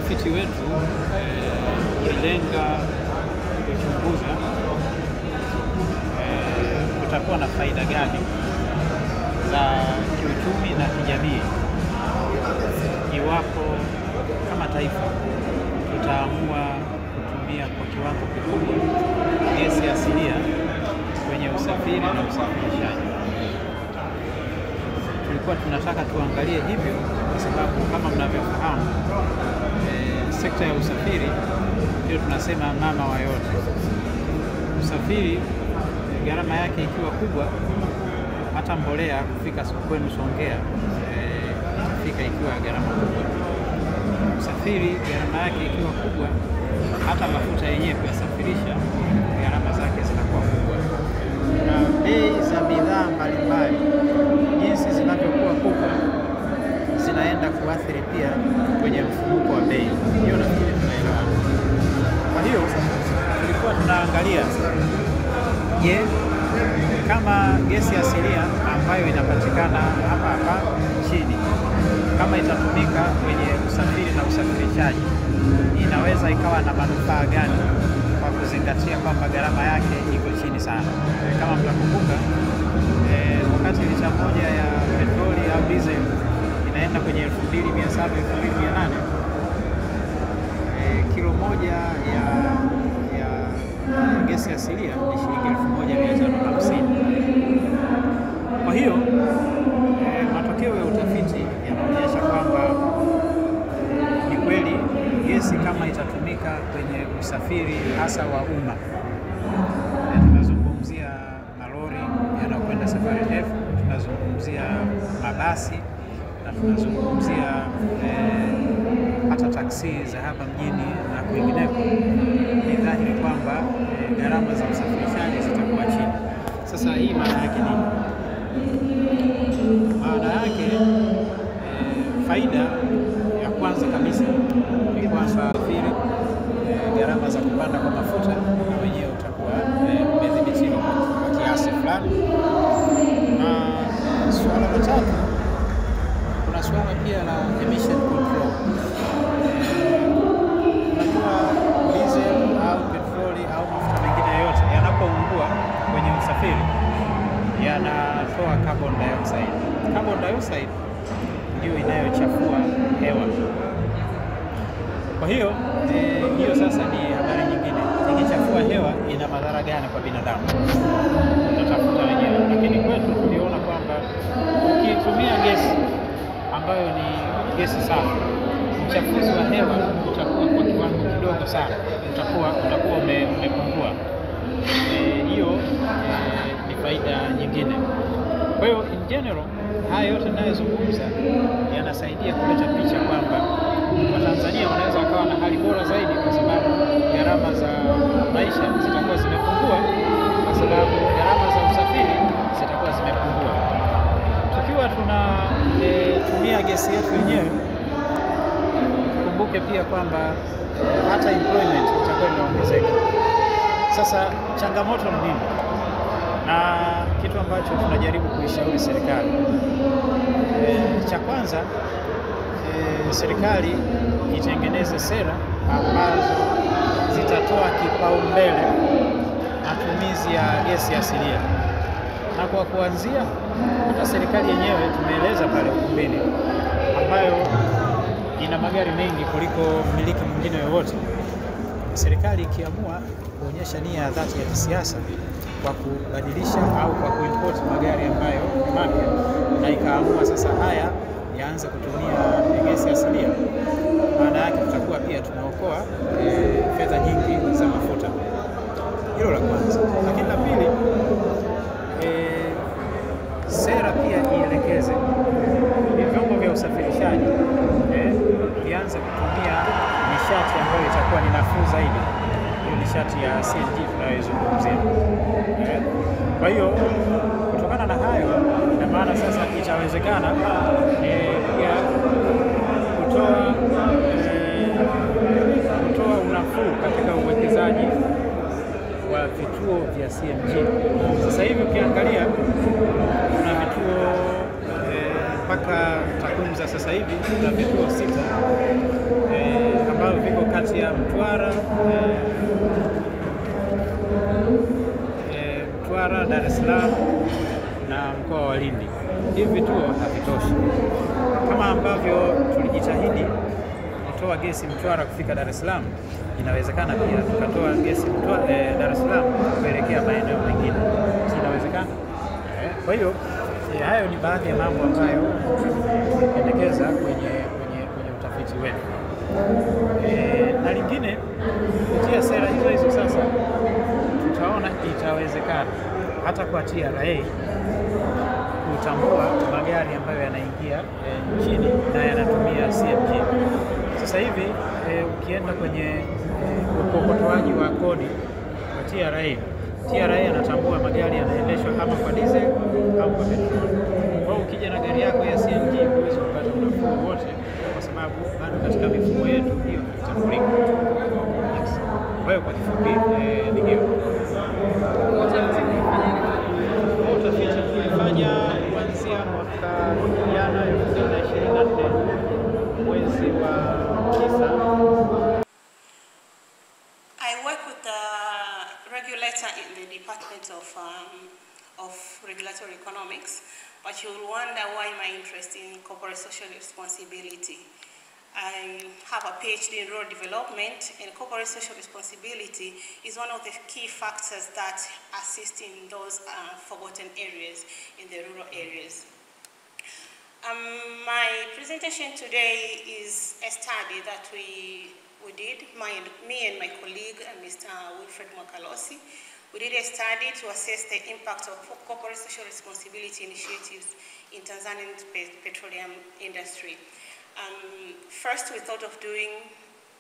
utafiti wetu ulilenga kuchunguza kutakuwa na faida gani za kiuchumi na kijamii iwapo kama taifa tutaamua kutumia kwa kiwango kikubwa gesi asilia kwenye usafiri na usafirishaji. Tulikuwa tunataka tuangalie hivyo kwa sababu kama mnavyofahamu sekta ya usafiri ndio tunasema mama wa yote. Usafiri gharama yake ikiwa kubwa, hata mbolea kufika kwenu Songea itafika ikiwa gharama kubwa. Usafiri gharama yake ikiwa kubwa, hata mafuta yenyewe kuyasafirisha gharama zake zinakuwa kubwa. Na bei za bidhaa mbalimbali jinsi zinavyokuwa kubwa zinaenda kuathiri pia kwenye mfumuko wa bei. Hiyo nafikiri tunaelewa. Kwa hiyo tulikuwa tunaangalia kama gesi asilia ambayo inapatikana hapa nchini kama itatumika kwenye usafiri na usafirishaji inaweza ikawa na manufaa gani kwa kuzingatia kwamba gharama yake iko chini sana. Kama mtakumbuka wakati lita moja ya petroli au diesel inaenda kwenye 2,700 2,800, kilo moja ya gesi asilia ni shilingi 1,550. Kwa hiyo matokeo ya utafiti yanaonyesha kwamba ni kweli gesi kama itatumika kwenye usafiri hasa wa umma, tunazungumzia malori yanayokwenda safari ndefu, tunazungumzia mabasi na tunazungumzia hata taksi za hapa mjini na kwingineko, ni dhahiri kwamba gharama za usafirishaji zitakuwa chini. Sasa hii maana yake nini? Maana yake faida ya kwanza kabisa ni kwamba gharama za kupanda kwa mafuta wenyewe utakuwa umedhibitiwa kwa kiasi fulani. Na suala la tatu, kuna suala pia la emission control. Unajua diesel au petroli au mafuta mengine yote yanapoungua kwenye usafiri yanatoa carbon dioxide. Carbon dioxide ndio inayochafua hewa. Kwa hiyo hiyo sasa ni habari nyingine. Ikichafua hewa ina madhara gani kwa binadamu? Tutafuta wenyewe. Lakini kwetu tuliona kwamba ukitumia gesi ambayo ni gesi safi, uchafuzi wa hewa utakuwa kwa kiwango kidogo sana, utakuwa umepungua. Hiyo ni faida nyingine. Kwa hiyo in general haya yote ninayozungumza yanasaidia kuleta picha kwamba Watanzania wanaweza wakawa na hali bora zaidi kwa sababu gharama za maisha zitakuwa zimepungua, kwa sababu gharama za usafiri zitakuwa zimepungua. Tukiwa tunatumia gesi yetu wenyewe, tukumbuke pia kwamba hata employment itakuwa inaongezeka. Sasa changamoto ni nini? Na kitu ambacho tunajaribu kuishauri serikali, cha kwanza serikali itengeneze sera ambazo zitatoa kipaumbele matumizi ya gesi asilia. Na kwa kuanzia, hata serikali yenyewe tumeeleza pale ukumbini, ambayo ina magari mengi kuliko mmiliki mwingine yoyote. Serikali ikiamua kuonyesha nia ya dhati ya kisiasa kwa kubadilisha au kwa kuimport magari ambayo ni mapya, na ikaamua sasa haya yaanze kutumia gesi asilia, maana yake tutakuwa pia tunaokoa fedha nyingi za mafuta. Hilo la kwanza. Lakini la pili, sera pia ielekeze vyombo vya usafirishaji vianze kutumia nishati ambayo itakuwa ni nafuu zaidi, hiyo nishati ya CNG tunayozungumzia. Kwa hiyo kutokana na hayo, ina maana sasa itawezekana pia kutoa unafuu katika uwekezaji wa vituo vya CNG. Sasa hivi ukiangalia kuna vituo mpaka takwimu za sasa hivi kuna vituo 6 ambavyo ambavyo viko kati ya Mtwara, Dar es Salaam na mkoa wa Lindi. Hivi vituo havitoshi. Kama ambavyo tulijitahidi kutoa gesi Mtwara kufika Dar es Salaam, inawezekana pia tukatoa gesi Dar es Salaam kuelekea maeneo mengine. Inawezekana. Kwa hiyo hayo ni baadhi ya mambo ambayo tunapendekeza kwenye utafiti wetu. Na lingine, kupitia sera hizo sasa tutaona itawezekana hata kwa TRA kutambua magari ambayo yanaingia nchini na yanatumia CNG. Sasa hivi ukienda kwenye ukokotoaji wa kodi wa TRA anatambua magari yanaendeshwa kama kwa diesel au kwa petroli. Kwa hiyo ukija na gari yako ya CNG huwezi kupata unafuu wote, kwa sababu bado katika mifumo yetu hiyo itatambulika. Kwa hiyo kwa kifupi ni hiyo. Utafiti tulifanya kuanzia mwaka jana 2024 mwezi wa 9. I work with the regulator in the Department of Regulatory Economics, but you'll wonder why my interest in corporate social responsibility. I have a PhD in rural development, and corporate social responsibility is one of the key factors that assist in those forgotten areas, in the rural areas. My presentation today is a study that we did, me and my colleague, Mr. Wilfred Mwakalosi. We did a study to assess the impact of corporate social responsibility initiatives in Tanzanian petroleum industry. First, we thought of doing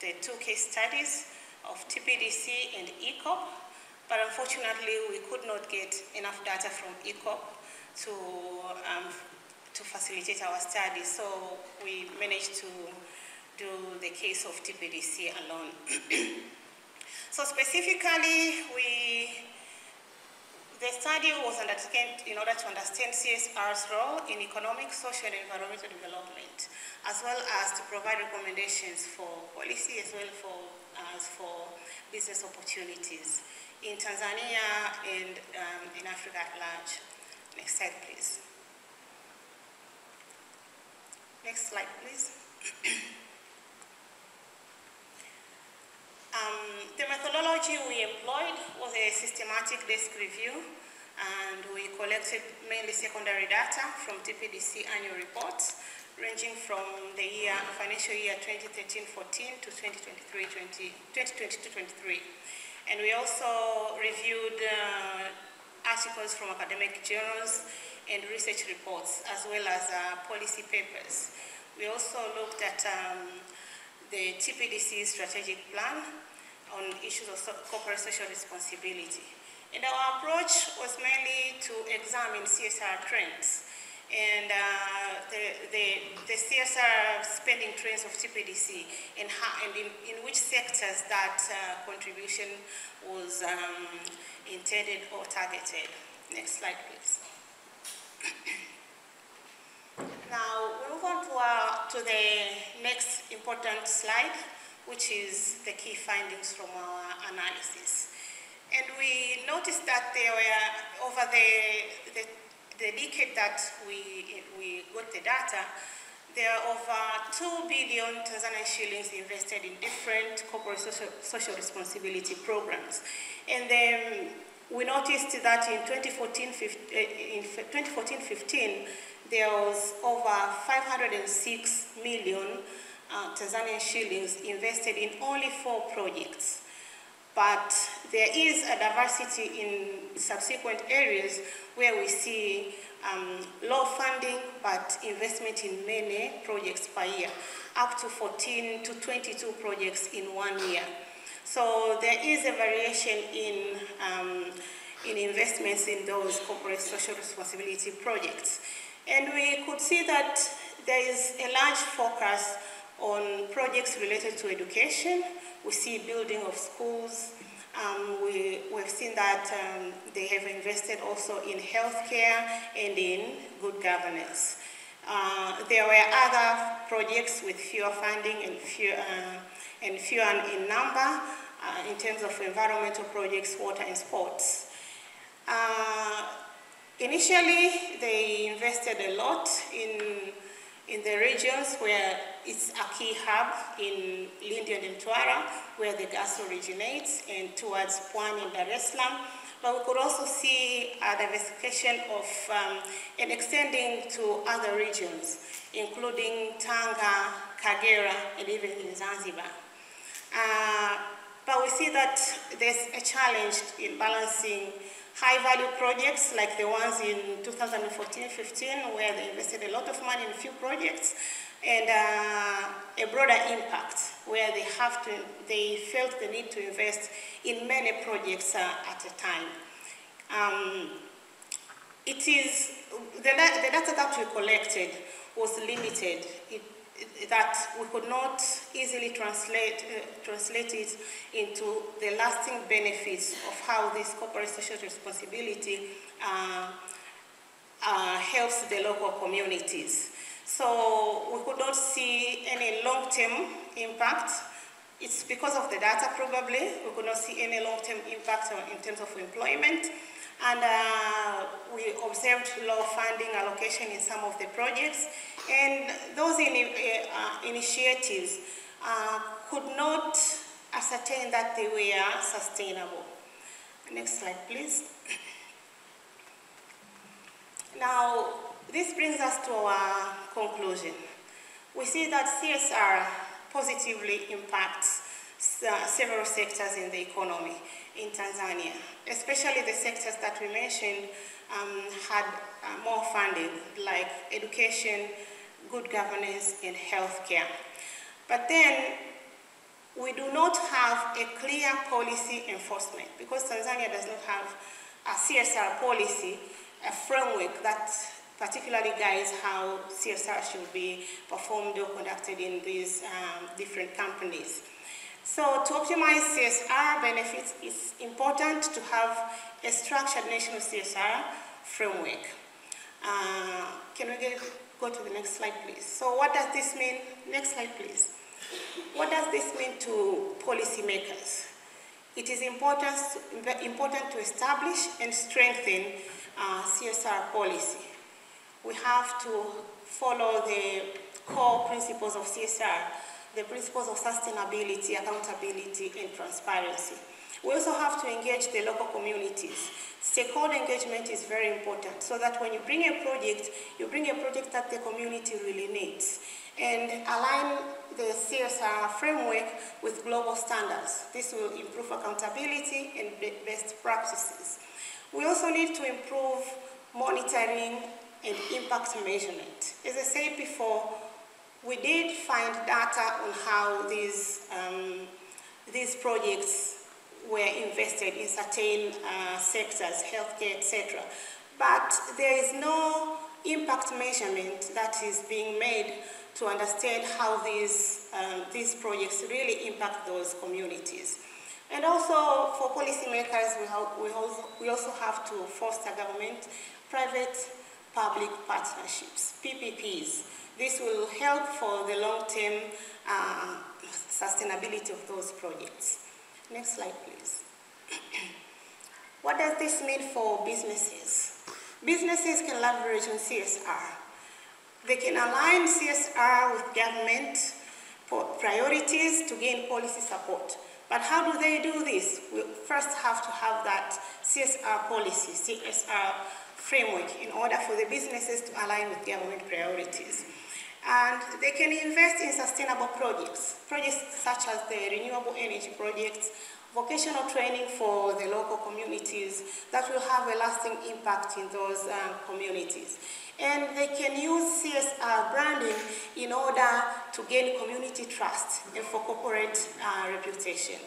the 2 case studies of TPDC and ECOP, but unfortunately we could not get enough data from ECOP to facilitate our study, so we managed to do the case of TPDC alone. So specifically, the study was undertaken in order to understand CSR's role in economic, social, and environmental development, as well as to provide recommendations for policy as well as for business opportunities in Tanzania and in Africa at large. Next slide, please. Next slide, please. The methodology we employed was a systematic desk review, and we collected mainly secondary data from TPDC annual reports, ranging from the financial year 2013-14 to 2022-23. And we also reviewed articles from academic journals and research reports, as well as policy papers. We also looked at the TPDC strategic plan on issues of corporate social responsibility. And our approach was mainly to examine CSR trends and the CSR spending trends of TPDC and in which sectors that contribution was intended or targeted. Next slide, please. Now, we move on to the next important slide, which is the key findings from our analysis. And we noticed that there were, over the decade that we got the data, there are over 2 billion Tanzanian shillings invested in different corporate social responsibility programs. And then we noticed that in 2014-15, there was over 506 million Tanzanian shillings invested in only 4 projects. But there is a diversity in subsequent areas where we see low funding but investment in many projects per year, up to 14 to 22 projects in 1 year. So there is a variation in investments in those corporate social responsibility projects. And we could see that there is a large focus on projects related to education. We see building of schools. We've seen that they have invested also in healthcare and in good governance. There were other projects with fewer funding and fewer in number in terms of environmental projects, water and sports. Initially, they invested a lot in the regions where it's a key hub in Lindi and Mtwara, where the gas originates, and towards Pwani and Dar es Salaam. But we could also see a diversification of and extending to other regions, including Tanga, Kagera, and even in Zanzibar. But we see that there's a challenge in balancing high-value projects like the ones in 2014-15, where they invested a lot of money in a few projects, and a broader impact, where they felt the need to invest in many projects at a time. The data that we collected was limited. That we could not easily translate it into the lasting benefits of how this corporate social responsibility helps the local communities. So we could not see any long-term impact. It's because of the data probably. We could not see any long-term impact in terms of employment. And we observed low funding allocation in some of the projects. And those initiatives could not ascertain that they were sustainable. Next slide, please. Now, this brings us to our conclusion. We see that CSR positively impacts several sectors in the economy in Tanzania, especially the sectors that we mentioned had more funding, like education, good governance, and healthcare. But then we do not have a clear policy enforcement because Tanzania does not have a CSR policy, a framework that particularly guides how CSR should be performed or conducted in these different companies. So to optimize CSR benefits, it's important to have a structured national CSR framework. Can we go to the next slide, please? So what does this mean? Next slide, please. What does this mean to policymakers? It is important to establish and strengthen CSR policy. We have to follow the core principles of CSR, the principles of sustainability, accountability, and transparency. We also have to engage the local communities. Stakeholder engagement is very important so that when you bring a project, you bring a project that the community really needs. And align the CSR framework with global standards. This will improve accountability and best practices. We also need to improve monitoring and impact measurement. As I said before, we did find data on how these projects were invested in certain sectors, healthcare, etc. But there is no impact measurement that is being made to understand how these projects really impact those communities. And also for policymakers, we also have to foster government-private-public partnerships, PPPs. This will help for the long-term sustainability of those projects. Next slide, please. What does this mean for businesses? Businesses can leverage on CSR. They can align CSR with government priorities to gain policy support. But how do they do this? We first have to have that CSR policy, CSR framework, in order for the businesses to align with government priorities. And they can invest in sustainable projects such as the renewable energy projects, vocational training for the local communities that will have a lasting impact in those communities. And they can use CSR branding in order to gain community trust and for corporate reputation.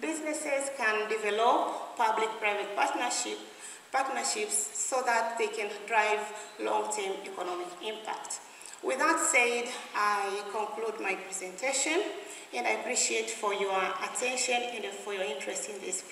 Businesses can develop public-private partnerships so that they can drive long-term economic impact. With that said, I conclude my presentation, and I appreciate for your attention and for your interest in this.